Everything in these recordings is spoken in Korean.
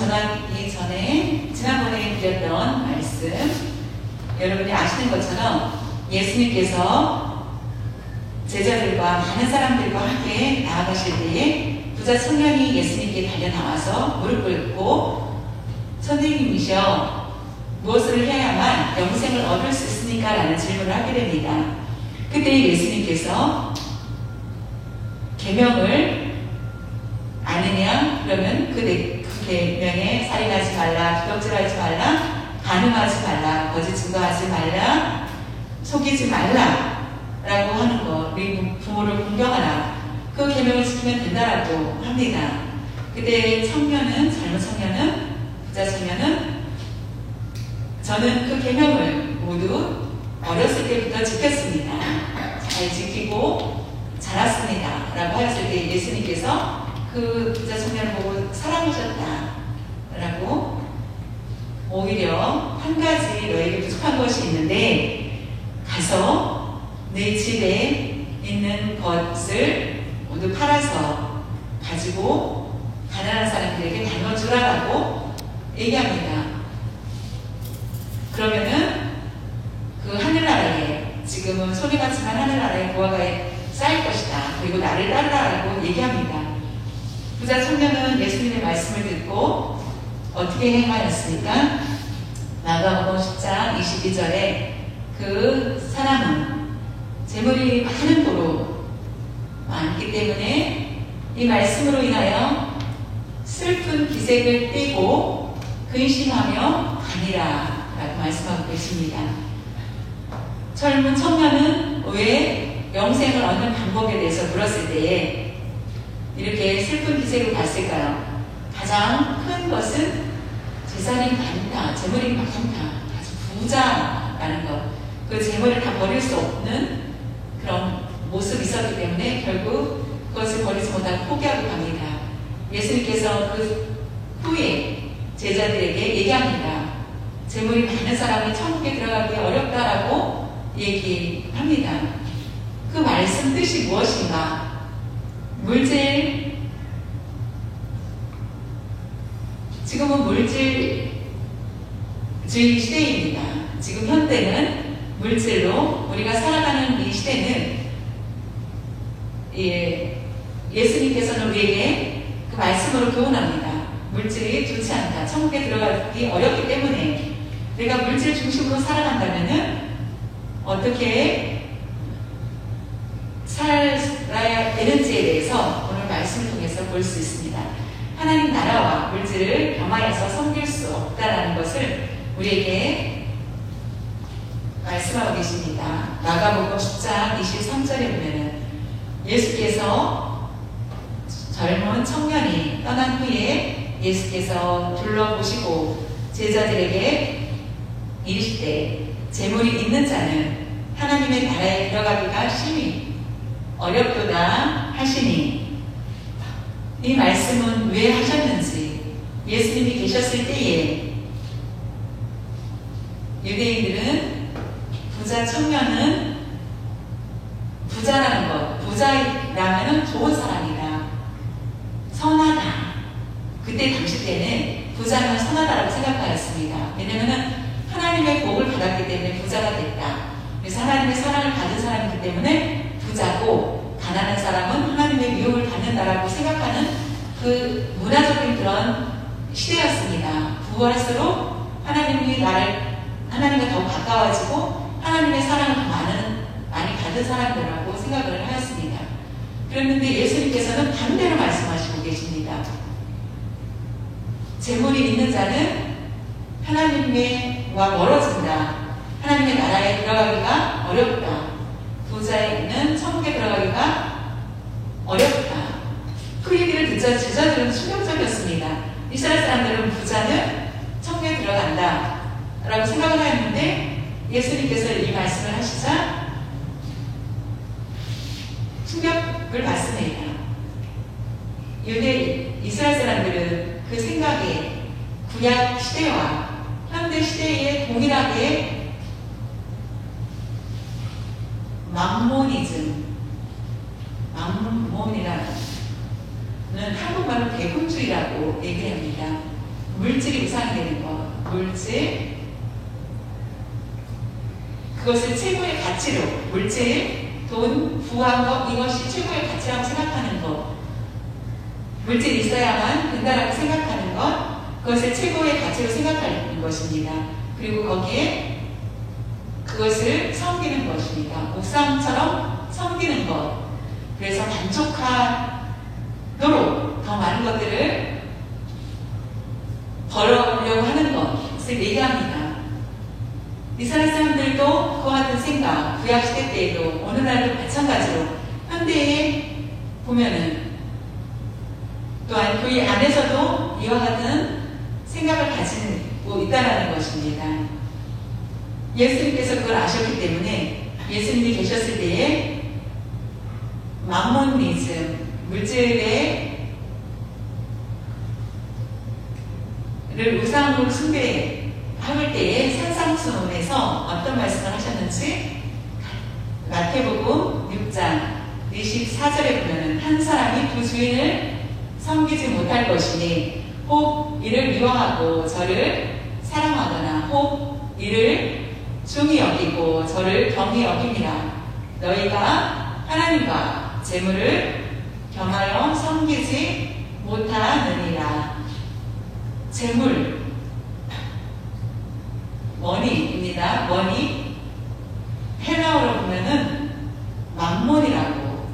전하기 전에 지난번에 드렸던 말씀, 여러분이 아시는 것처럼 예수님께서 제자들과 많은 사람들과 함께 나아가실 때에 부자 청년이 예수님께 달려나와서 무릎 꿇고 선생님이시여 무엇을 해야만 영생을 얻을 수 있습니까? 라는 질문을 하게 됩니다. 그때 예수님께서 계명을 아느냐? 그러면 그 계명에 살인하지 말라, 도둑질하지 말라, 간음하지 말라, 거짓 증거하지 말라, 속이지 말라 라고 하는 것, 우리 부모를 공경하라, 그 계명을 지키면 된다라고 합니다. 그때 청년은, 젊은 청년은, 부자 청년은 저는 그 계명을 모두 어렸을 때부터 지켰습니다. 잘 지키고 자랐습니다 라고 하였을 때 예수님께서 그 부자 청년을 보고 사랑하셨다 라고, 오히려 한 가지 너에게 부족한 것이 있는데 가서 네 집에 있는 것을 모두 팔아서 가지고 가난한 사람들에게 나눠주라라고 얘기합니다. 그러면은 그 하늘나라에, 지금은 손해 같지만 하늘나라의 보화가 쌓일 것이다, 그리고 나를 따르라라고 얘기합니다. 부자 청년은 예수님의 말씀을 듣고 어떻게 행하였습니까? 마가복음 10장 22절에 그 사람은 재물이 많은 도로 많기 때문에 이 말씀으로 인하여 슬픈 기색을 띠고 근심하며 가니라 라고 말씀하고 계십니다. 젊은 청년은 왜 영생을 얻는 방법에 대해서 물었을 때에 이렇게 슬픈 기색을 봤을까요? 가장 큰 것은 재산이 많다, 재물이 많다, 아주 부자라는 것, 그 재물을 다 버릴 수 없는 그런 모습이 있었기 때문에 결국 그것을 버리지 못하고 포기하고 갑니다. 예수님께서 그 후에 제자들에게 얘기합니다. 재물이 많은 사람이 천국에 들어가기 어렵다라고 얘기합니다. 그 말씀 뜻이 무엇인가? 물질, 지금은 물질주의 시대입니다. 지금 현대는 물질로 우리가 살아가는 이 시대는, 예수님께서는 우리에게 그 말씀으로 교훈합니다. 물질이 좋지 않다, 천국에 들어가기 어렵기 때문에 내가 물질 중심으로 살아간다면은 어떻게 살아야 되는지에 대해서 오늘 말씀을 통해서 볼 수 있습니다. 하나님 나라와 물질을 겸하여서 섬길 수 없다라는 것을 우리에게 말씀하고 계십니다. 마가복음 10장 23절에 보면은 예수께서 젊은 청년이 떠난 후에 예수께서 둘러보시고 제자들에게 이르시되 재물이 있는 자는 하나님의 나라에 들어가기가 심히 어렵도다 하시니, 이 말씀은 왜 하셨는지, 예수님이 계셨을 때에 유대인들은 부자 청년은 부자라는 것, 부자라면 좋은 사람이다, 선하다, 그때 당시 때는 부자는 선하다라고 생각하였습니다. 왜냐하면 하나님의 복을 받았기 때문에 부자가 됐다. 그래서 하나님의 사랑을 받은 사람이기 때문에 부자고, 가난한 사람은 하나님의 미움을 받는다라고 생각하는 그 문화적인 그런 시대였습니다. 부할수록 하나님과 더 가까워지고 하나님의 사랑을 더 많이 받은 사람들이라고 생각을 하였습니다. 그랬는데 예수님께서는 반대로 말씀하시고 계십니다. 재물이 있는 자는 하나님과 멀어진다, 하나님의 나라에 들어가기가 어렵다, 부자에는 천국에 들어가기가 어렵다. 그 얘기를 듣자 제자들은 충격적이었습니다. 이스라엘 사람들은 부자는 천국에 들어간다 라고 생각을 하였는데 예수님께서 이 말씀을 하시자 충격을 받습니다. 이스라엘 사람들은 그 생각에 구약 시대와 현대 시대에 동일하게 mammon이라는 한국말로 대금주의라고 얘기합니다. 물질이 우상이 되는 것, 물질, 그것을 최고의 가치로, 물질, 돈, 부한 것, 이것이 최고의 가치라고 생각하는 것, 물질이 있어야만 된다라고 생각하는 것, 그것을 최고의 가치로 생각하는 것입니다. 그리고 거기에 그것을 섬기는 것입니다. 옥상처럼 섬기는 것. 그래서 만족하도록 더 많은 것들을 벌어오려고 하는 것을 얘기합니다. 이스라엘 사람들도 그와 같은 생각, 구약시대 때에도 오늘날도 마찬가지로 현대에 보면은 또한 교회 안에서도 이와 같은 생각을 가지고 있다는 것입니다. 예수님께서 그걸 아셨기 때문에 예수님이 계셨을 때에 맘몬니즘, 물질의 우상으로 숭배할 때에 산상수훈에서 어떤 말씀을 하셨는지 마태복음 6장 24절에 보면 한 사람이 두 주인을 섬기지 못할 것이니 혹 이를 미워하고 저를 사랑하거나 혹 이를 중히 여기고 저를 경히 여김이라. 너희가 하나님과 재물을 겸하여 섬기지 못하느니라. 재물, 머니입니다. 머니, 헬라어로 보면은 맘몬이라고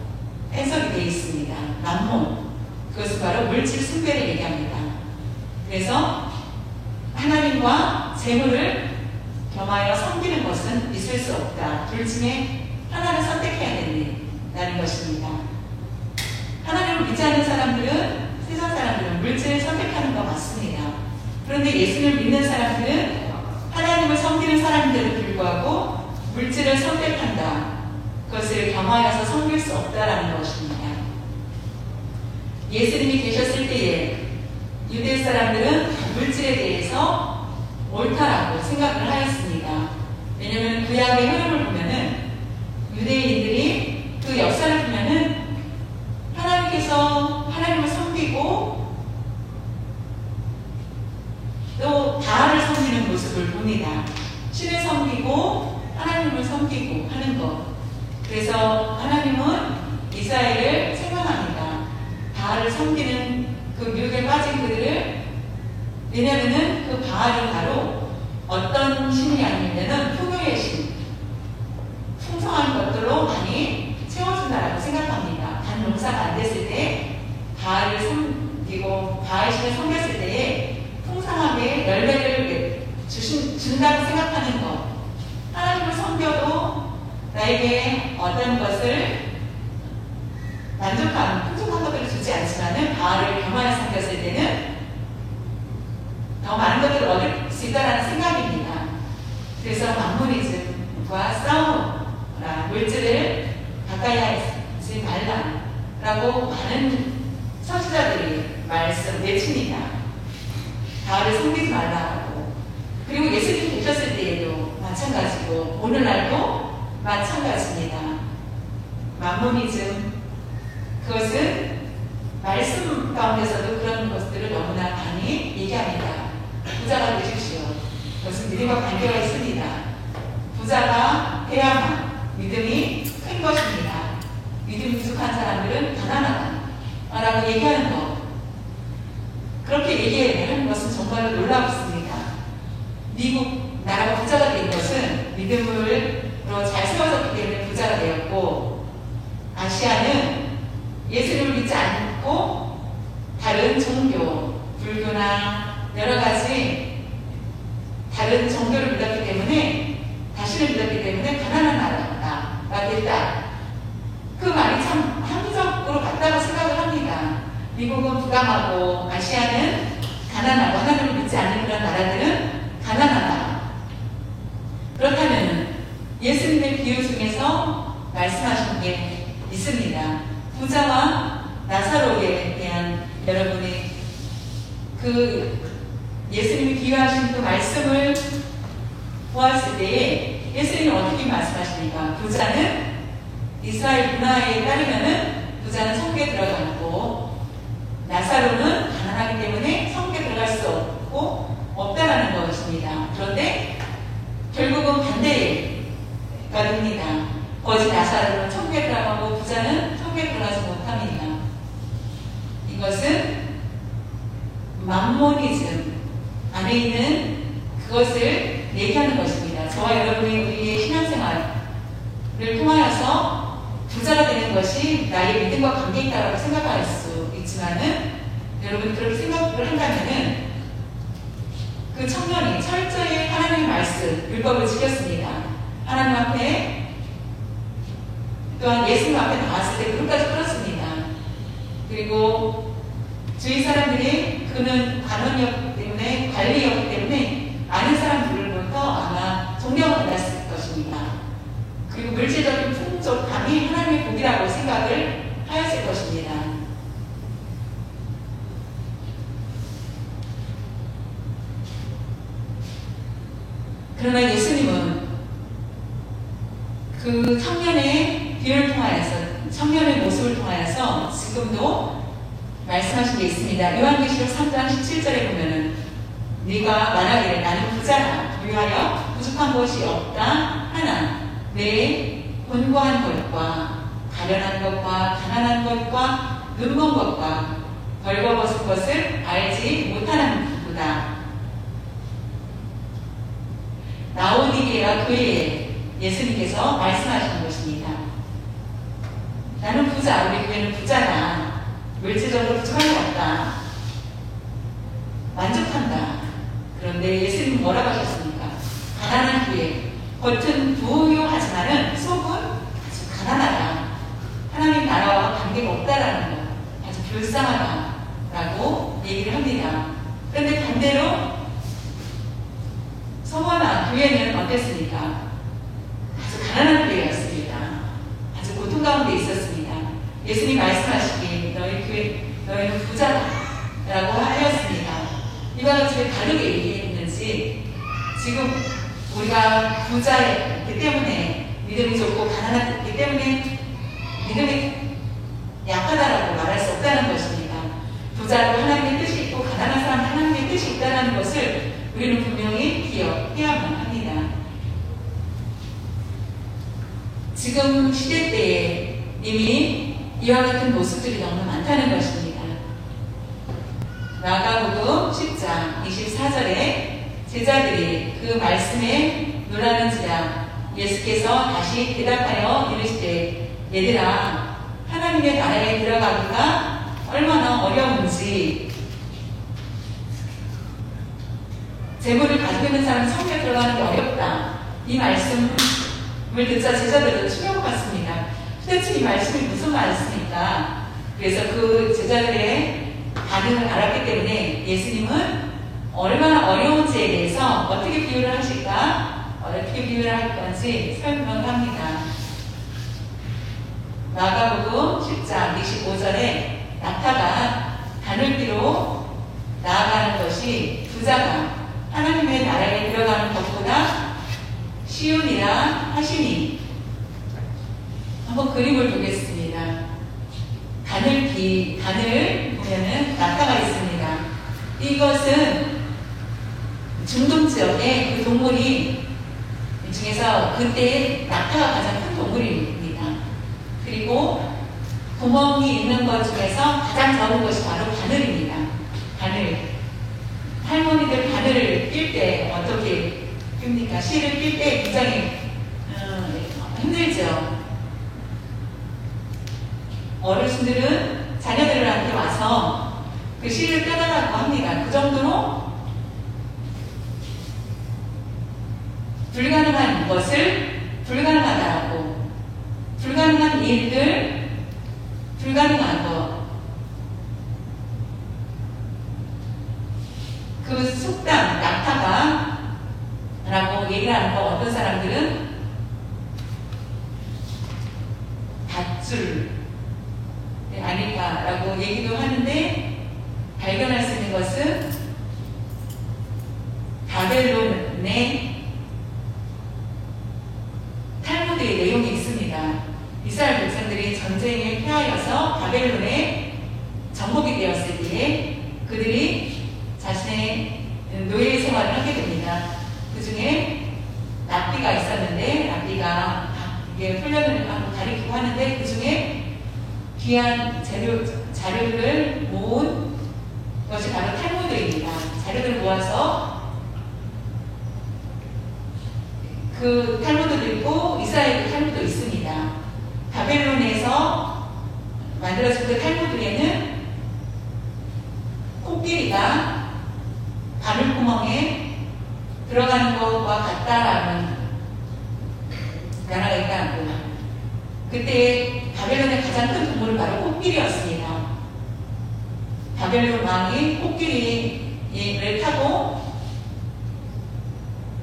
해석이 되어 있습니다. 맘몬, 그것은 바로 물질 숭배를 얘기합니다. 그래서 하나님과 재물을 겸하여 섬기는 것은 있을 수 없다. 둘 중에 하나를 선택해야 된다는 것입니다. 하나님을 믿지 않는 사람들은, 세상 사람들은 물질을 선택하는 거 맞습니다. 그런데 예수를 믿는 사람들은 하나님을 섬기는 사람인데도 불구하고 물질을 선택한다. 그것을 겸하여서 섬길 수 없다라는 것입니다. 예수님이 계셨을 때에 유대 사람들은 물질에 대해서 옳다라고 생각을 하였습니다. 왜냐하면 구약의 흐름을 보면은 유대인들이 그 역사를 보면은 하나님께서 하나님을 섬기고 또 바알을 섬기는 모습을 봅니다. 신을 섬기고 하나님을 섬기고 하는 것. 그래서 하나님은 이스라엘을 책망합니다. 바알을 섬기는 그 유혹에 빠진 그들을, 왜냐하면 그 바알은 바로 어떤 신이 아니면은 풍요의 신, 풍성한 것들로 많이 채워준다라고 생각합니다. 단 농사가 안 됐을 때 바알을 섬기고 바알 신을 섬겼을 때에 풍성하게 열매를 준다고 생각하는 것. 하나님을 섬겨도 나에게 어떤 것을 만족한, 풍족한 것들을 주지 않지만은 바알을 겸하여 섬겼을 때는 더 많은 것들을 얻을 수 있다는 생각입니다. 그래서 맘모니즘과 싸우라, 물질을 가까이 하지 말라라고 많은 선지자들이 말씀 내칩니다. 바알을 섬기지 말라고. 그리고 예수님 계셨을 때에도 마찬가지고 오늘날도 마찬가지입니다. 맘모니즘, 그것은 말씀 가운데서도 그런 것들을 너무나 많이 얘기합니다. 부자가 되십시오. 그것은 믿음과 관계가 있습니다. 부자가 돼야만 믿음이 큰 것입니다. 믿음이 부족한 사람들은 가난하다라고 얘기하는 것. 그렇게 얘기하는 것은 정말로 놀랍습니다. 미국 나라가 부자가 된 것은 믿음으로 잘 세워졌기 때문에 부자가 되었고, 아시아는 예수님을 믿지 않고 다른 종교, 불교나 여러 가지 다른 종교를 믿었기 때문에, 다신을 믿었기 때문에 가난한 나라가 됐다. 그 말이 참 합리적으로 맞다고 생각을 합니다. 미국은 부강하고 아시아는 가난하고 하나님을 믿지 않는 그런 나라들은 가난하다. 그렇다면 예수님의 비유 중에서 말씀하신 게 있습니다. 부자와 나사로에 대한 여러분이 그 예수님이 비유하신 그 말씀을 보았을 때에 예수님은 어떻게 말씀하십니까? 부자는 이스라엘 문화에 따르면은 부자는 성계에 들어가고 나사로는 가난하기 때문에 성계에 들어갈 수 없다라는 것입니다. 그런데 결국은 반대가 됩니다. 거짓 나사로는 천국에 들어가고 부자는 천국에 들어가지 못합니다. 이것은 맘모니즘 안에 있는 그것을 얘기하는 것입니다. 저와 여러분이 우리의 신앙생활을 통하여서 부자가 되는 것이 나의 믿음과 관계 있다고 생각할 수 있지만은 여러분 그렇게 생각을 한다면은 그 청년이 철저히 하나님의 말씀, 율법을 지켰습니다. 하나님 앞에 또한 예수님 앞에 나왔을 때 그릇까지 끌었습니다. 그리고 주위 사람들이 그는 관원이었기 때문에 관리였기 때문에 아는 사람들로부터 아마 존경을 받았을 것입니다. 그리고 물질적인 풍족함이 하나님의 복이라고 생각을 하였을 것입니다. 그러나 예수님은 그 청년의 비유를 통하여서, 청년의 모습을 통하여서 지금도 말씀하신 게 있습니다. 요한계시록 3장 17절에 보면은 네가 말하기를 나는 부자라 유하여 부족한 것이 없다 하나 내 곤고한 것과 가련한 것과 가난한 것과 눈먼 것과 벌거벗은 것을 알지 못하는 보다. 라오디게아 교회에 예수님께서 말씀하시는 것입니다. 나는 부자, 우리 교회는 부자다. 물질적으로 부족한 게 없다. 만족한다. 그런데 예수님은 뭐라고 하셨습니까? 가난한 교회, 겉은 부유하지만은 속은 아주 가난하다. 하나님 나라와 관계가 없다라는 것, 아주 불쌍하다라고 얘기를 합니다. 그런데 반대로 성화나 교회는 어땠습니까? 아주 가난한 교회였습니다. 아주 고통 가운데 있었습니다. 예수님 말씀하시기에 너희 교회, 너희는 부자다 라고 하였습니다. 이와 같이 왜 다르게 얘기했는지, 지금 우리가 부자였기 때문에 믿음이 좋고 가난했기 때문에 믿음이 약하다라고 말할 수 없다는 것입니다. 부자도 하나님의 뜻이 있고 가난한 사람 하나님의 뜻이 있다는 것을 우리는 분명히 기억해야만 합니다. 지금 시대 때에 이미 이와 같은 모습들이 너무 많다는 것입니다. 마가복음 10장 24절에 제자들이 그 말씀에 놀라는지라 예수께서 다시 대답하여 이르시되 얘들아 하나님의 나라에 들어가기가 얼마나 어려운지 재물을 가지고 있는 사람은 성경에 들어가는 게 어렵다. 이 말씀을 듣자 제자들은 충격을 받습니다. 도대체 이 말씀이 무슨 말씀입니까? 그래서 그 제자들의 반응을 알았기 때문에 예수님은 얼마나 어려운지에 대해서 어떻게 비유를 하실까? 어떻게 비유를 할 건지 설명을 합니다. 마가복음 10장 25절에 낙타가 가늘기로 나아가는 것이 부자가 하나님의 나라에 들어가는 것보다 쉬우니라 하시니, 한번 그림을 보겠습니다. 간을 보면은 낙타가 있습니다. 이것은 중동 지역의 그 동물이 중에서 그때 낙타가 가장 큰 동물입니다. 그리고 구멍이 있는 것 중에서 가장 적은 것이 바로 바늘입니다. 바늘. 할머니들 바늘을 낄 때 어떻게 낍니까? 실을 낄 때 굉장히 힘들죠. 어르신들은 자녀들한테 와서 그 실을 껴달라고 합니다. 그 정도로 불가능한 것을 불가능하다라고, 불가능한 일들 불가능한 것, 그 속담 낙타가 라고 얘기를 하는 거, 어떤 사람들은 밧줄 아닐까라고 얘기도 하는데, 발견할 수 있는 것은 바벨론의 탈무드의 내용이 있습니다. 이스라엘 백성들이 전쟁에 패하여서 바벨론에 정복이 되었을 때에 그들이 자신의 그 중에 랍비가 있었는데, 랍비가 이게 훈련을 하고 가르치고 하는데, 그 중에 귀한 자료를 모은 것이 바로 탈무드입니다. 자료를 모아서 그 탈무드도 있고 이스라엘도 탈무드 있습니다. 바벨론에서 만들어진 그 탈무드에는 코끼리가 바늘구멍에 들어가는 것과 같다라는 단어가 있다고. 그때 바벨론의 가장 큰 동물은 바로 코끼리였습니다. 바벨론 왕이 코끼리를 타고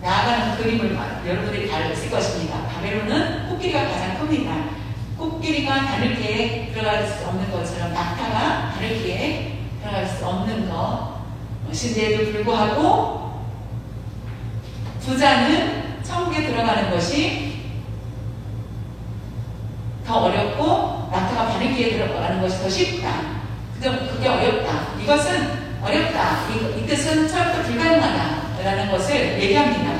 나아가는 그림을 여러분들이 잘 봤을 것입니다. 바벨론은 코끼리가 가장 큽니다. 코끼리가 바늘기에 들어갈 수 없는 것처럼 낙타가 바늘기에 들어갈 수 없는 것인데도 불구하고 부자는 천국에 들어가는 것이 더 어렵고 낙타가 바늘기에 들어가는 것이 더 쉽다. 그게 어렵다. 이것은 어렵다. 이 뜻은 처음부터 불가능하다라는 것을 얘기합니다.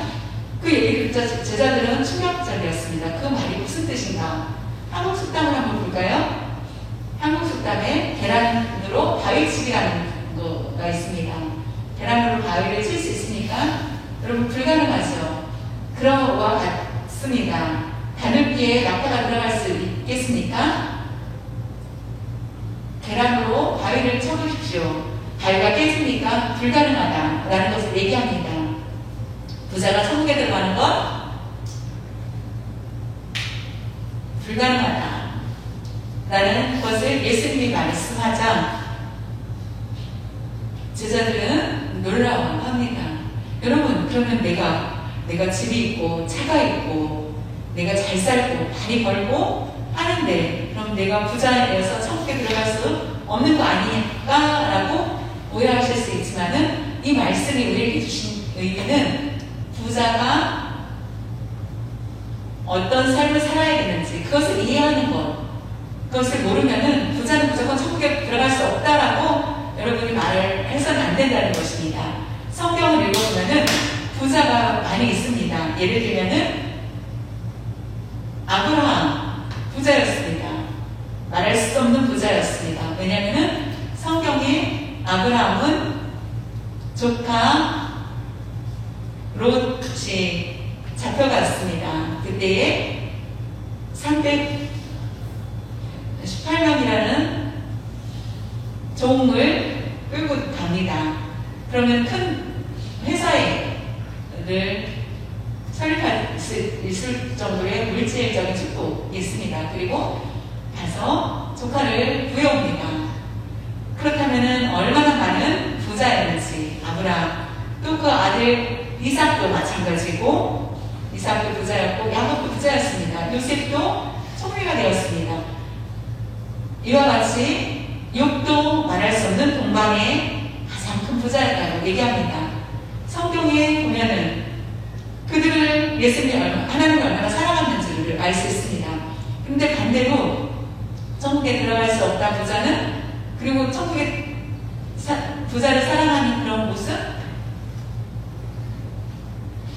그 얘기를 듣자 제자들은 충격적이었습니다. 그 말이 무슨 뜻인가? 한국 속담을 한번 볼까요? 한국 속담에 계란으로 바위치기라는 거가 있습니다. 계란으로 바위를 칠 수 있으니까 여러분 불가능하죠. 그런 것과 같습니다. 바늘기에 낙타가 들어갈 수 있겠습니까? 계란으로 바위를 쳐보십시오. 바위가 깨집니까? 불가능하다라는 것을 얘기합니다. 부자가 천국에 들어가는 것 불가능하다 라는 것을 예수님이 말씀하자 제자들은 놀라워합니다. 여러분, 그러면 내가 집이 있고 차가 있고 내가 잘 살고 많이 벌고 하는데 그럼 내가 부자여서 천국에 들어갈 수 없는 거 아닐까? 라고 오해하실 수 있지만은 이 말씀이 우리에게 주신 의미는 부자가 어떤 삶을 살아야 되는지 그것을 이해하는 것, 그것을 모르면은 부자는 무조건 천국에 들어갈 수 없다라고 여러분이 말을 해서는 안 된다는 것입니다. 성경을 읽어보면은 부자가 많이 있습니다. 예를 들면은 아브라함 부자였습니다. 말할 수 없는 부자였습니다. 왜냐하면은 성경에 아브라함은 조카 롯이 잡혀갔습니다. 그때에 318명이라는 종을 끌고 갑니다. 그러면 큰 회사를 설립할 수 있을 정도의 물질적인 축복이 있습니다. 그리고 가서 조카를 구해옵니다. 그렇다면 얼마나 많은 부자였는지 아브라함, 또 그 아들 이삭도 마찬가지고 이삭도 부자였고 야곱도 부자였습니다. 요셉도 총리가 되었습니다. 이와 같이 욥도 말할 수 없는 동방의 가장 큰 부자였다고 얘기합니다. 성경에 보면은 그들을 하나님이 얼마나 사랑하는지를 알 수 있습니다. 그런데 반대로 천국에 들어갈 수 없다 부자는, 그리고 천국에 부자를 사랑하는 그런 모습,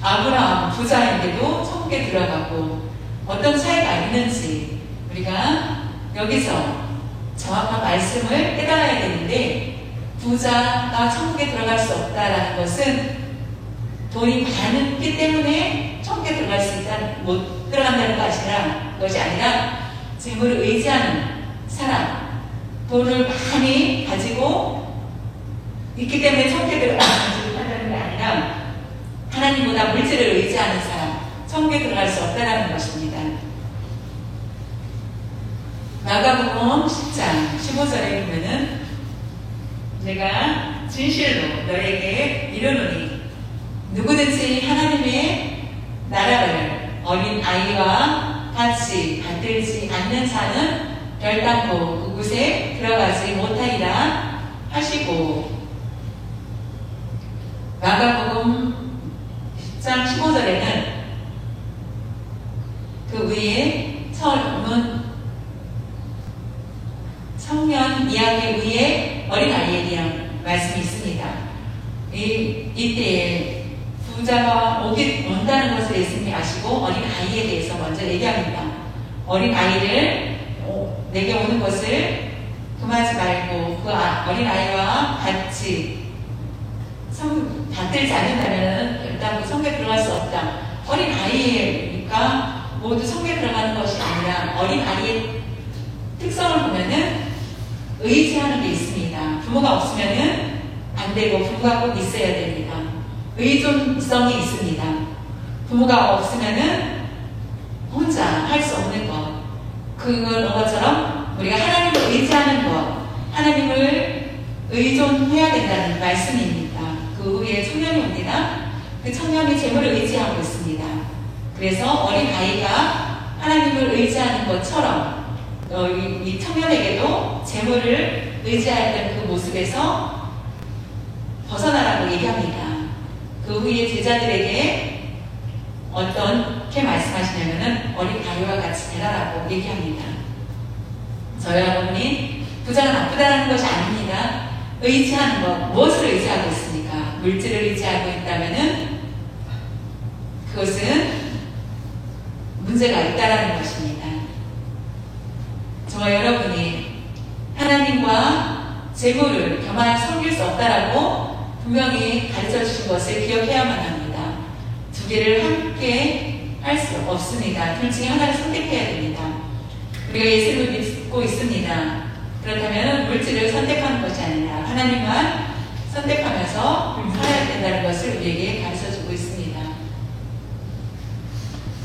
아브라함 부자인데도 천국에 들어가고 어떤 차이가 있는지 우리가 여기서 정확한 말씀을 깨달아야 되는데, 부자가 천국에 들어갈 수 없다라는 것은 돈이 많기 때문에 천국에 들어갈 수 있다는, 못 들어간다는 것이 아니라 재물을 의지하는 사람, 돈을 많이 가지고 있기 때문에 천국에 들어간다는 게 아니라 하나님보다 물질을 의지하는 사람, 천국에 들어갈 수 없다는 것입니다. 마가복음 10장 15절에 보면은 내가 진실로 너에게 이르노니 누구든지 하나님의 나라를 어린 아이와 같이 받들지 않는 자는 결단코 그곳에 들어가지 못하리라 하시고, 마가복음 10장 15절에는 그 위에 청년 이야기 위에 어린 아이에 대한 말씀이 있습니다. 이때에 부자가 온다는 것을 예수님이 아시고 어린 아이에 대해서 먼저 얘기합니다. 어린 아이를 내게 오는 것을 금하지 말고 그 어린 아이와 같이 받들지 않는다면 일단 그 성경에 들어갈 수 없다. 어린 아이니까 모두 성경에 들어가는 것이 아니라 어린 아이의 특성을 보면은 의지하는 게 있습니다. 부모가 없으면은 안 되고 부모가 꼭 있어야 됩니다. 의존성이 있습니다. 부모가 없으면은 혼자 할 수 없는 것. 그것처럼 우리가 하나님을 의지하는 것, 하나님을 의존해야 된다는 말씀입니다. 그 후에 청년이 옵니다. 그 청년이 재물을 의지하고 있습니다. 그래서 어린 아이가 하나님을 의지하는 것처럼 이 청년에게도 재물을 의지하였던 그 모습에서 벗어나라고 얘기합니다. 그 후에 제자들에게 어떻게 말씀하시냐면은 어린 아이와 같이 되라라고 얘기합니다. 저희 여러분이 부자가 나쁘다는 것이 아닙니다. 의지하는 것, 무엇을 의지하고 있습니까? 물질을 의지하고 있다면은 그것은 문제가 있다라는 것입니다. 저와 여러분이 하나님과 재물을 겸하여 섬길 수 없다라고 분명히 가르쳐 주신 것을 기억해야만 합니다. 두 개를 함께 할 수 없습니다. 둘 중에 하나를 선택해야 됩니다. 우리가 예수를 믿고 있습니다. 그렇다면 물질을 선택하는 것이 아니라 하나님만 선택하면서 살아야 된다는 것을 우리에게 가르쳐 주고 있습니다.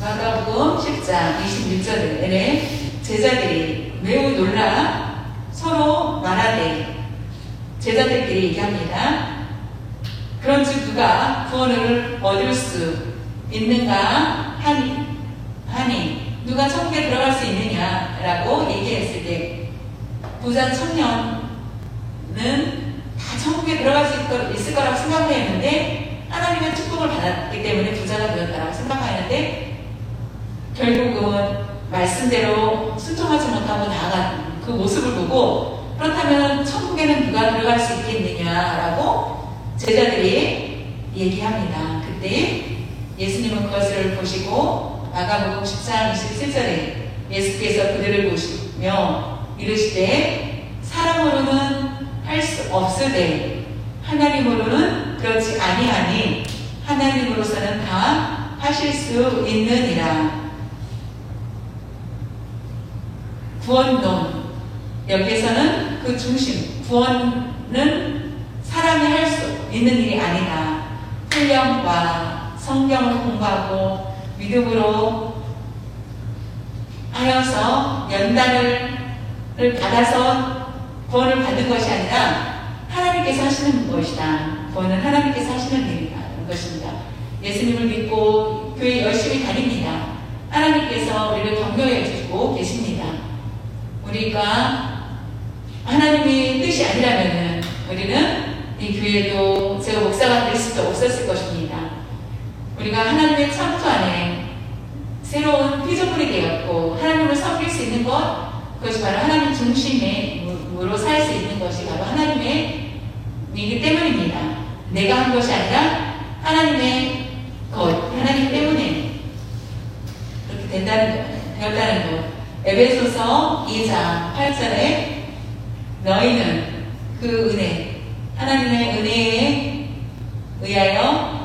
마가복음 10장 26절에 제자들이 매우 놀라 서로 말하되 제자들끼리 얘기합니다. 그런즉 누가 구원을 얻을 수 있는가 하니 누가 천국에 들어갈 수 있느냐라고 얘기했을 때 부자 청년은 다 천국에 들어갈 수 있을 거라고 생각을 했는데 하나님의 축복을 받았기 때문에 부자가 되었다고 생각하는데 결국은 말씀대로 순종하지 못하고 나아간 그 모습을 보고 그렇다면 천국에는 누가 들어갈 수 있겠느냐라고 제자들이 얘기합니다. 그때 예수님은 그것을 보시고 마가복음 10장 27절에 예수께서 그들을 보시며 이르시되 사람으로는 할 수 없으되 하나님으로는 그렇지 아니하니 하나님으로서는 다 하실 수 있느니라. 구원론, 여기에서는 그 중심, 구원은 사람이 할 수 있는 일이 아니다. 훈련과 성경을 공부하고 믿음으로 하여서 연단을 받아서 구원을 받는 것이 아니라 하나님께서 하시는 것이다. 구원은 하나님께서 하시는 일이라는 것입니다. 예수님을 믿고 교회 열심히 다닙니다. 하나님께서 우리를 격려해 주시고 계십니다. 우리가 하나님의 뜻이 아니라면은 우리는 이 교회도 제가 목사가 될 수도 없었을 것입니다. 우리가 하나님의 창조 안에 새로운 피조물이 되었고 하나님을 섬길 수 있는 것, 그것이 바로 하나님 중심으로 살 수 있는 것이 바로 하나님의 이기 때문입니다. 내가 한 것이 아니라 하나님의 것, 하나님 때문에 그렇게 되었다는 것. 에베소서 2장 8절에 너희는 그 은혜, 하나님의 은혜에 의하여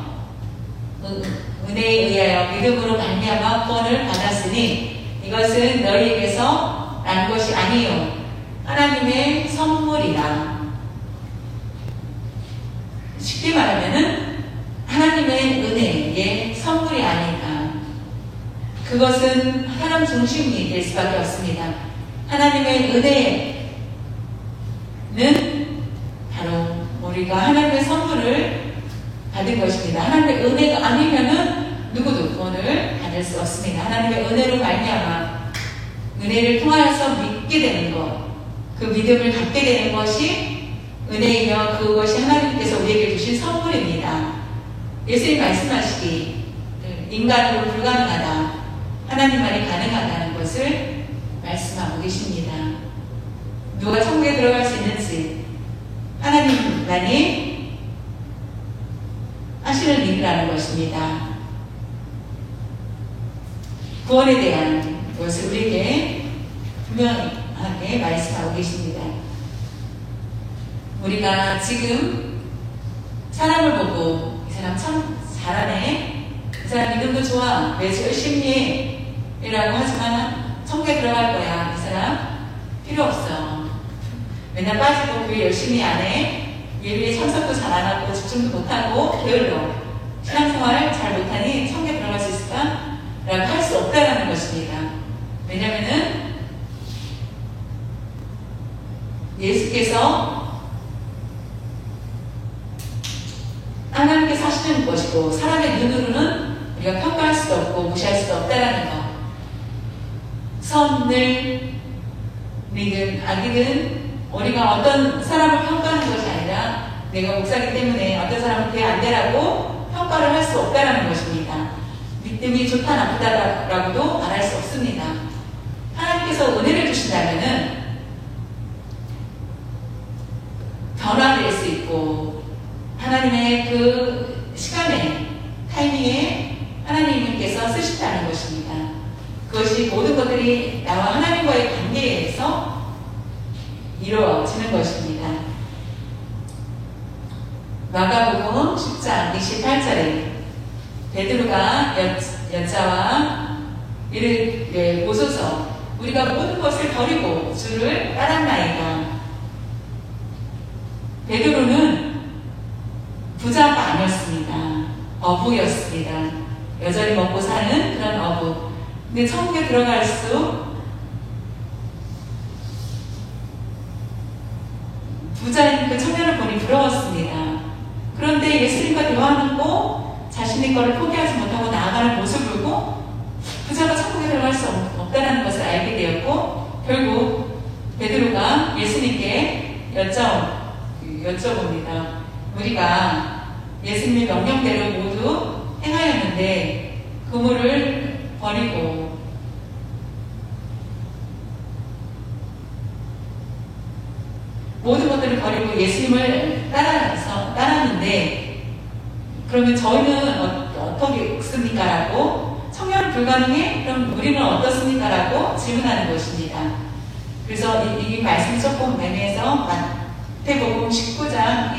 믿음으로 말미암아 구원을 받았으니 이것은 너희에게서 난 것이 아니요 하나님의 선물이라. 쉽게 말하면은 하나님의 은혜의 선물이 아니다. 그것은 사람 중심이 될 수밖에 없습니다. 하나님의 은혜는 바로 우리가 하나님의 선물을 받은 것입니다. 하나님의 은혜가 아니면은 누구도 구원을 받을 수 없습니다. 하나님의 은혜로 말미암아 은혜를 통하여서 믿게 되는 것, 그 믿음을 갖게 되는 것이 은혜이며 그것이 하나님께서 우리에게 주신 선물입니다. 예수님 말씀하시기 인간으로 불가능하다, 하나님만이 가능하다는 것을 말씀하고 계십니다. 누가 천국에 들어갈 수 있는지 하나님만이 하시는 일이라는 것이며 것입니다. 구원에 대한 것을 우리에게 분명하게 말씀하고 계십니다. 우리가 지금 사람을 보고 이 사람 참 잘하네, 이 사람 믿음도 좋아, 매주 열심히 해 이라고 하지만 천국에 들어갈 거야, 이 사람 필요 없어. 맨날 빠지고 교회 열심히 안 해, 예배에 참석도 잘 안 하고 집중도 못하고 게을러, 신앙생활 잘 못하니 천국에 들어갈 수 있을까? 라고 할 수 없다라는 것입니다. 왜냐면은 예수께서 하나님께서 하시는 것이고 사람의 눈으로는 우리가 평가할 수도 없고 무시할 수도 없다라는 것. 선을 믿은 악이든 우리가 어떤 사람을 평가하는 것이 아니라 내가 목사이기 때문에 어떤 사람은 그게 안 되라고 평가를 할 수 없다라는 것입니다. 믿음이 좋다 나쁘다라고도 말할 수 없습니다. 하나님께서 은혜를 주신다면은 변화될 수 있고 하나님의 그 시간에 타이밍에 하나님께서 쓰신다는 것입니다. 그것이 모든 것들이 나와 하나님과의 관계에서 이루어지는 것입니다. 마가복음 10장 28절에 베드로가 여자와 이르되 보소서 우리가 모든 것을 버리고 주를 따랐나이다. 베드로는 부자가 아니었습니다. 어부였습니다. 여전히 먹고 사는 그런 어부. 근데 천국에 들어갈 수 부자인 그 청년을 보니 부러웠습니다. 그런데 예수님과 대화하고 자신의 것을 포기하지 못하고 나아가는 모습을 보고 부자가 천국에 들어갈 수 없다는 것을 알게 되었고 결국 베드로가 예수님께 여쭤봅니다. 우리가 예수님의 명령대로 모두 행하였는데 그물을 버리고 모든 것들을 버리고 예수님을 따랐는데 그러면 저희는 어떻습니까? 라고 청년 불가능해? 그럼 우리는 어떻습니까? 라고 질문하는 것입니다. 그래서 이 말씀이 조금 애매해서 마태복음 19장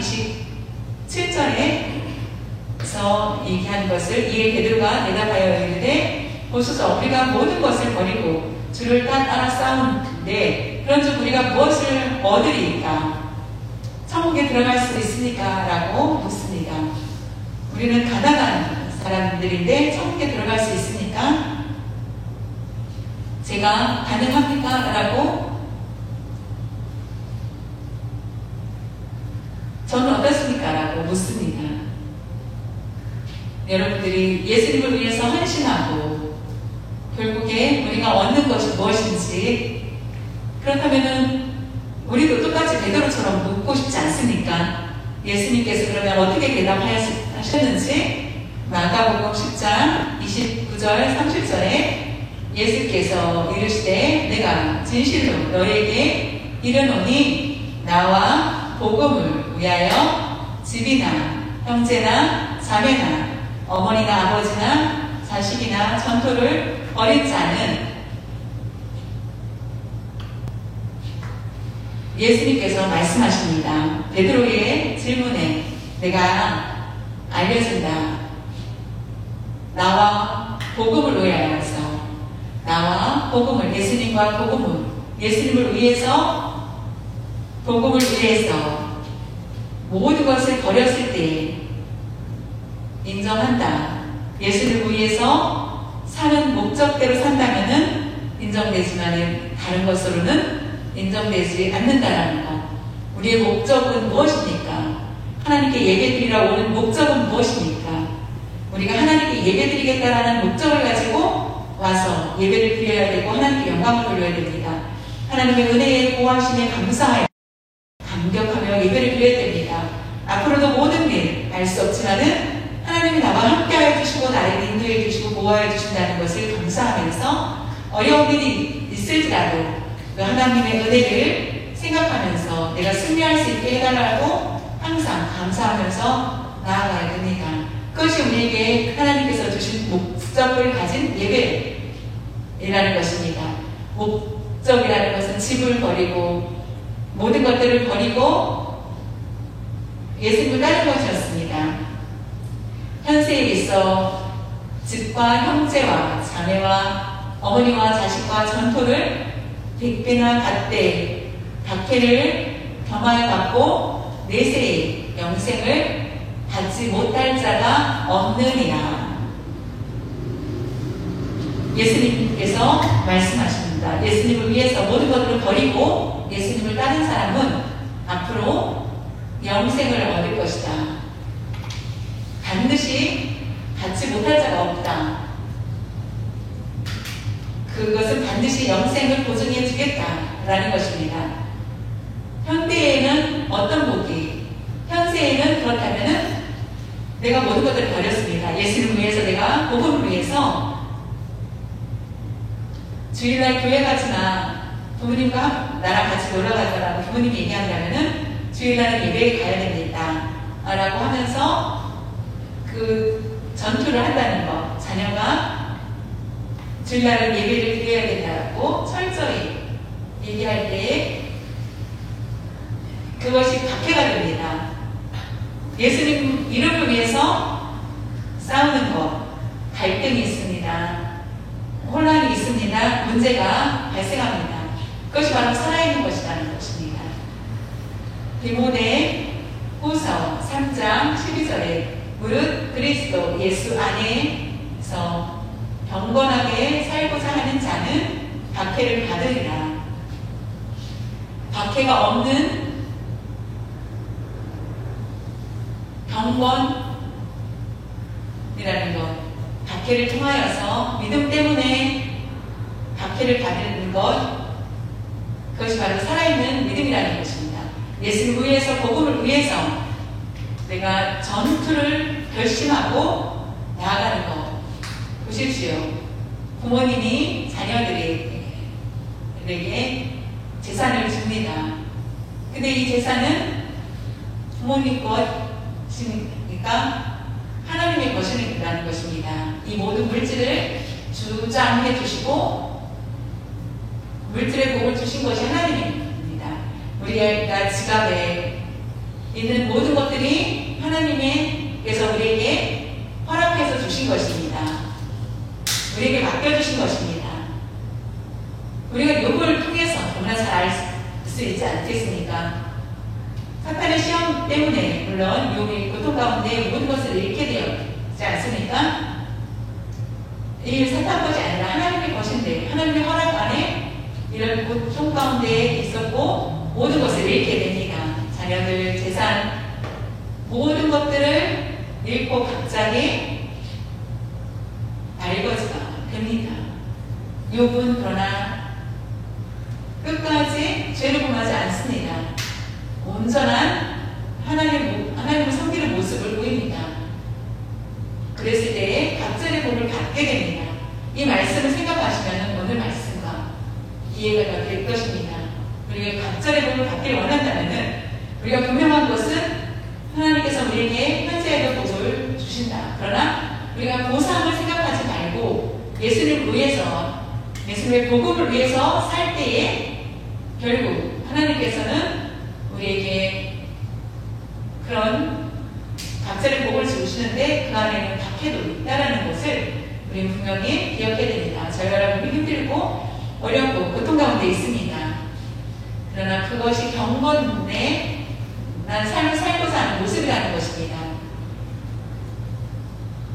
27절에서 얘기한 것을 이에 베드로가 대답하여 이르되 보소서 우리가 모든 것을 버리고 주를 따라 싸우는데 그런즉 우리가 무엇을 얻으리까? 천국에 들어갈 수 있습니까? 라고 묻습니다. 우리는 가난한 사람들인데 천국에 들어갈 수 있습니까? 제가 가능합니까? 라고 저는 어떻습니까? 라고 묻습니다. 여러분들이 예수님을 위해서 헌신하고 결국에 우리가 얻는 것이 무엇인지 그렇다면은 우리도 똑같이 베드로처럼 묻고 싶지 않습니까? 예수님께서 그러면 어떻게 대답하셨는지 마가복음 10장 29절 30절에 예수께서 이르시되 내가 진실로 너에게 이르노니 나와 복음을 위하여 집이나 형제나 자매나 어머니나 아버지나 자식이나 전토를 버린 자는 예수님께서 말씀하십니다. 베드로의 질문에 내가 알려준다. 나와 복음을 위하여서 나와 복음을 예수님과 복음을 예수님을 위해서 복음을 위해서 모든 것을 버렸을 때 인정한다. 예수를 위해서 사는 목적대로 산다면은 인정되지만 다른 것으로는 인정되지 않는다라는 것. 우리의 목적은 무엇입니까? 하나님께 예배드리러 오는 목적은 무엇입니까? 우리가 하나님께 예배드리겠다라는 목적을 가지고 와서 예배를 드려야 되고 하나님께 영광을 돌려야 됩니다. 하나님의 은혜에 보호하심에 감사하여 감격하며 예배를 드려야 됩니다. 앞으로도 모든 일 알 수 없지만은 하나님이 나와 함께하여 주시고 나를 인도해 주시고 보호하여 주신다는 것을 감사하면서 어려운 일이 있을지라도 그 하나님의 은혜를 생각하면서 내가 승리할 수 있게 해달라고 항상 감사하면서 나아가야 됩니다. 그것이 우리에게 하나님께서 주신 목적을 가진 예배라는 것입니다. 목적이라는 것은 집을 버리고 모든 것들을 버리고 예수님을 따른 것이었습니다. 현세에 있어 집과 형제와 자매와 어머니와 자식과 전토를 100배나 받되 박해를 경하여 받고 내세의 영생을 받지 못할 자가 없느니라. 예수님께서 말씀하십니다. 예수님을 위해서 모든 것들을 버리고 예수님을 따른 사람은 앞으로 영생을 얻을 것이다. 반드시 받지 못할 자가 없다. 그것은 반드시 영생을 보증해 주겠다라는 것입니다. 현대에는 어떤 복이, 현세에는 그렇다면은 내가 모든 것들을 버렸습니다. 예수님을 위해서, 내가 복음을 위해서 주일날 교회 가지마, 부모님과 나랑 같이 놀러 가자라고 부모님이 얘기한다면은 주일날은 예배에 가야 됩니다 라고 하면서 그 전투를 한다는 것, 자녀가 주일날은 예배를 드려야 된다고 철저히 얘기할 때에 그것이 박해가 됩니다. 예수님 이름을 위해서 싸우는 것, 갈등이 있습니다. 혼란이 있습니다. 문제가 발생합니다. 그것이 바로 살아있는 것이라는 것입니다. 디모데 후서 3장 12절에 무릇 그리스도 예수 안에서 경건하게 살고자 하는 자는 박해를 받으리라. 박해가 없는 경건이라는 것, 박해를 통하여서 믿음 때문에 박해를 받는 것, 그것이 바로 살아있는 믿음이라는 것입니다. 예수를 위해서, 복음을 위해서 내가 전투를 결심하고 나아가는 것. 보십시오. 부모님이 자녀들에게 재산을 줍니다. 근데 이 재산은 부모님 것이니까 하나님의 것이라는 것입니다. 이 모든 물질을 주장해 주시고 물질의 복을 주신 것이 하나님입니다. 우리가 지갑에 있는 모든 것들이 하나님께서 우리에게 허락해서 주신 것입니다. 우리에게 맡겨주신 것입니다. 우리가 욥을 통해서 너무나 잘 알 수 있지 않겠습니까? 사탄의 시험 때문에 물론 욥이 고통 가운데 모든 것을 잃게 되었지 않습니까? 이 사탄 것이 아니라 하나님의 것인데 하나님의 허락 안에 이런 고통 가운데 있었고 모든 것을 잃게 됩니다. 자녀들, 재산, 모든 것들을 잃고 갑자기 날거지가 됩니다. 욥은 그러나 끝까지 죄를 범하지 않습니다. 온전한 하나님을 섬기는 모습을 보입니다. 그랬을 때에 갑절의 복을 받게 됩니다. 이 말씀을 생각하시면 오늘 말씀과 이해가 될 것입니다. 우리가 갑절의 복을 받기를 원한다면 우리가 분명한 것은 하나님께서 우리에게 현재에도 복을 주신다. 그러나 우리가 보상을 생각하지 말고 예수님을 위해서, 예수님의 복음을 위해서 살 때에 결국 하나님께서는 우리에게 그런 각자의 복을 주시는데 그 안에는 박해도 있다는 것을 우리는 분명히 기억해야 됩니다. 저희가 여러분이 힘들고 어렵고 고통 가운데 있습니다. 그러나 그것이 경건의 난 삶을 살고자 하는 모습이라는 것입니다.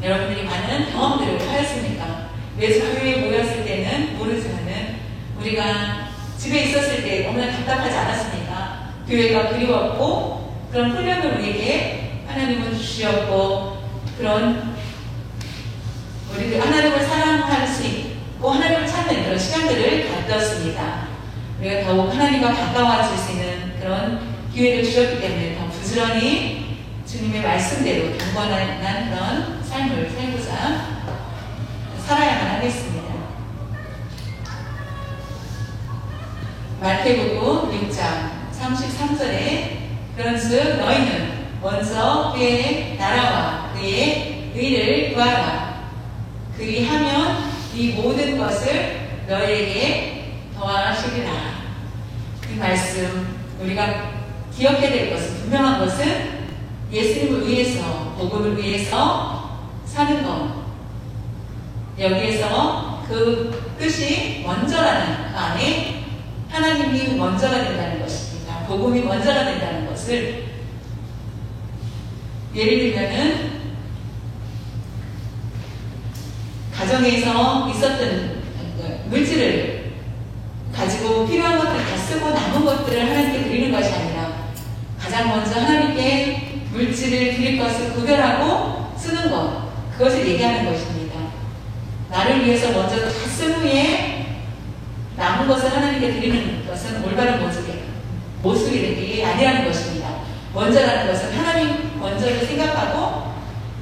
여러분들이 많은 경험들을 하였습니까? 매주 교회에 모였을 때는 모르지만은 우리가 집에 있었을 때 너무나 답답하지 않았습니까? 교회가 그리웠고 그런 훈련을 우리에게 하나님은 주셨고 그런 우리가 하나님을 사랑할 수 있고 하나님을 찾는 그런 시간들을 가졌습니다. 우리가 더욱 하나님과 가까워질 수 있는 그런 기회를 주셨기 때문에 더 부지런히 주님의 말씀대로 경건한 그런 삶을 살고자 살아야만 하겠습니다. 마태복음 6장 33절에 그런즉 너희는 먼저 그의 나라와 그의 의를 구하라. 그리하면 이 모든 것을 너희에게 더하시리라. 이 말씀 우리가 기억해야 될 것은, 분명한 것은 예수님을 위해서, 복음을 위해서 사는 것. 여기에서 그 뜻이 먼저라는 그 안에 하나님이 먼저가 된다는 것입니다. 복음이 먼저가 된다는 것을, 예를 들면은 가정에서 있었던 물질을 가지고 필요한 것들을 다 쓰고 남은 것들을 하나님께 드리는 것이 아니라 가장 먼저 하나님께 물질을 드릴 것을 구별하고 쓰는 것, 그것을 얘기하는 것입니다. 나를 위해서 먼저 다 쓴 후에 남은 것을 하나님께 드리는 것은 올바른 모습이 아니라는 것입니다. 먼저라는 것은 하나님 먼저를 생각하고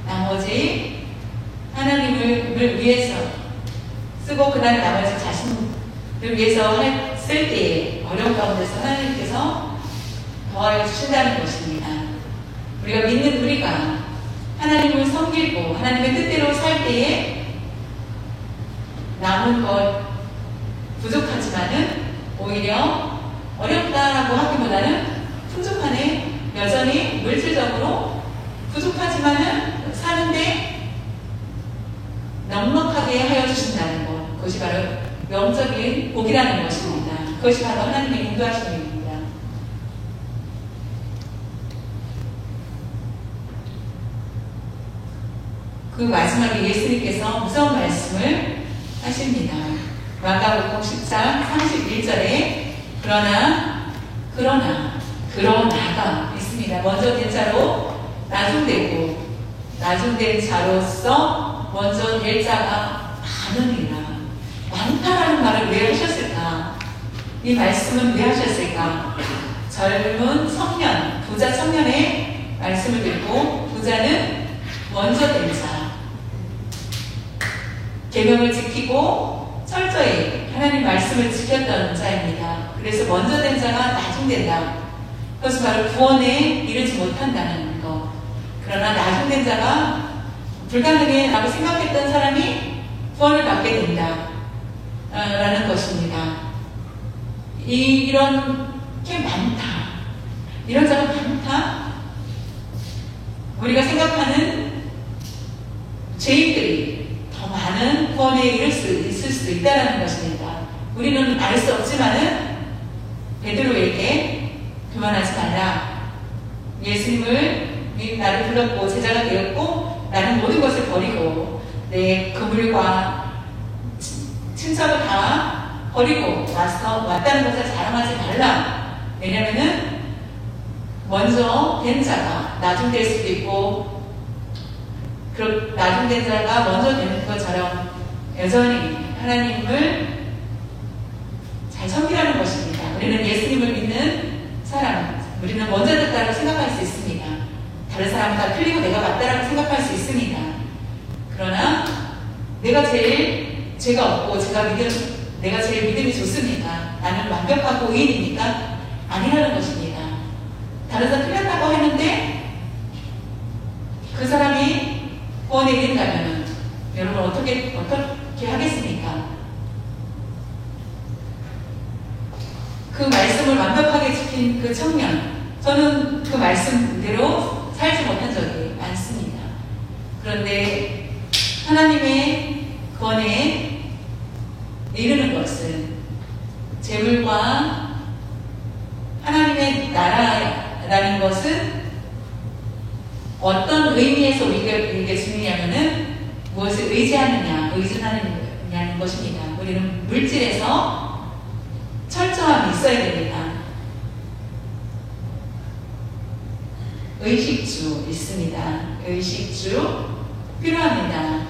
나머지 하나님을 위해서 쓰고 그 다음에 나머지 자신을 위해서 쓸 때에 어려운 가운데서 하나님께서 더하여 주신다는 것입니다. 우리가 믿는 우리가 하나님을 섬기고 하나님의 뜻대로 살 때에 남은 것 부족하지만은 오히려 어렵다라고 하기보다는 풍족하네, 여전히 물질적으로 부족하지만은 사는데 넉넉하게 하여 주신다는 것, 그것이 바로 영적인 복이라는 것입니다. 그것이 바로 하나님의 인도하심입니다. 그 마지막에 예수님께서 무서운 말씀을 하십니다. 마가복음 10장 31절에 그러나가 있습니다. 먼저 된 자로 나중되고 나중된 자로서 먼저 될 자가 많으니라. 많다라는 말을 왜 하셨을까? 이 말씀은 왜 하셨을까? 젊은 청년, 부자 청년의 말씀을 듣고, 부자는 먼저 된 자, 계명을 지키고 철저히 하나님 말씀을 지켰던 자입니다. 그래서 먼저 된 자가 나중된다. 그것은 바로 구원에 이르지 못한다는 것. 그러나 나중된 자가 불가능해라고 생각했던 사람이 구원을 받게 된다 라는 것입니다. 이렇게 많다, 이런 자가 많다. 우리가 생각하는 죄인들이 더 많은 구원에 이를 수 있을 수도 있다는 것입니다. 우리는 알 수 없지만은 베드로에게 교만하지 말라. 예수님을 나를 불렀고 제자가 되었고 나는 모든 것을 버리고 내 그물과 친척을 다 버리고 왔다는 것을 자랑하지 말라. 왜냐면은 먼저 된 자가 나중 될 수도 있고, 나중 된 자가 먼저 되는 것처럼 여전히 하나님을 잘 섬기라는 것입니다. 우리는 예수님을 믿는 사람, 우리는 먼저 됐다고 생각할 수 있습니다. 다른 사람은 다 틀리고 내가 맞다라고 생각할 수 있습니다. 그러나 내가 제일 죄가 없고 내가 제일 믿음이 좋습니까? 나는 완벽하고 의인입니까? 아니라는 것입니다. 다른 사람 틀렸다고 했는데 그 사람이 구원에 이른다면 여러분 어떻게 하겠습니까? 그 말씀을 완벽하게 지킨 그 청년, 저는 그 말씀대로 살지 못한 적이 많습니다. 그런데 하나님의 구원에 이르는 것은 재물과 하나님의 나라라는 것은 어떤 의미에서 우리가 중요하냐면은 무엇을 의존하느냐는 것입니다. 우리는 물질에서 철저함이 있어야 됩니다. 의식주 있습니다. 의식주 필요합니다.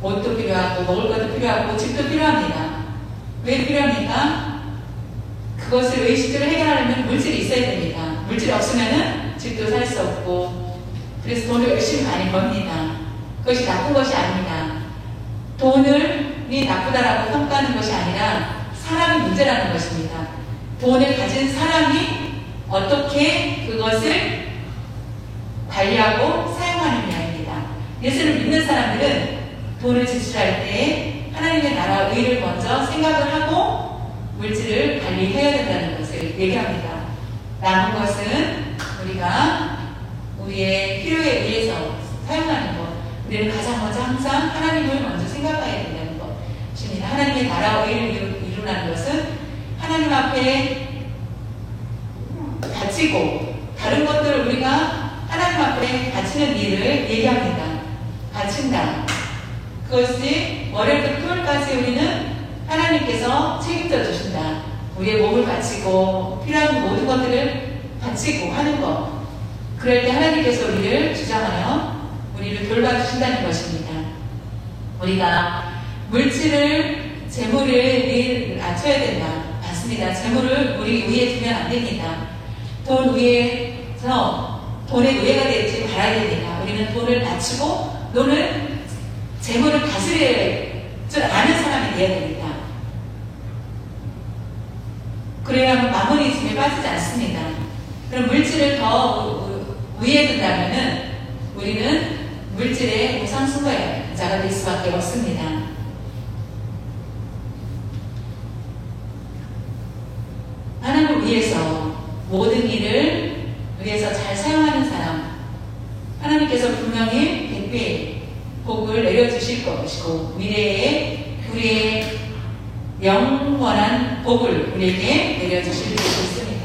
옷도 필요하고 먹을 것도 필요하고 집도 필요합니다. 왜 필요합니까? 그것을 의식주를 해결하려면 물질이 있어야 됩니다. 물질이 없으면은 집도 살 수 없고, 그래서 돈을 열심히 많이 법니다. 그것이 나쁜 것이 아닙니다. 돈이 나쁘다라고 평가하는 것이 아니라 사람이 문제라는 것입니다. 돈을 가진 사람이 어떻게 그것을 관리하고 사용하느냐입니다. 예수를 믿는 사람들은 돈을 지출할 때 하나님의 나라 의를 먼저 생각을 하고 물질을 관리해야 된다는 것을 얘기합니다. 남은 것은 우리가 우리의 필요에 의해서 사용하는 것, 우리는 가장 먼저 항상 하나님을 먼저 생각해야 된다는 것입니다. 하나님의 나라 의를 이루라는 것은 하나님 앞에 바치고 다른 것들을 우리가 하나님 앞에 바치는 일을 얘기합니다. 바친다. 그것이 월요일부터 토요일까지 우리는 하나님께서 책임져 주신다. 우리의 몸을 바치고 필요한 모든 것들을 바치고 하는 것. 그럴 때 하나님께서 우리를 주장하여 우리를 돌봐주신다는 것입니다. 우리가 물질을, 재물을 늘 낮춰야 된다. 맞습니다. 재물을 우리 위에 두면 안 됩니다. 돈 위에서 돈의 노예가 되지 말아야 됩니다. 우리는 돈을 낮추고 돈을, 재물을 다스릴 줄 아는 사람이 되어야 됩니다. 그래야 마모니즘에 빠지지 않습니다. 그럼 물질을 더 위에 둔다면은 우리는 물질의 우상숭배자가 될 수밖에 없습니다. 하나님을 위해서 모든 일을 위해서 잘 사용하는 사람, 하나님께서 분명히 100배의 복을 내려주실 것이고 미래에 우리의 영원한 복을 우리에게 내려주실 수 있습니다.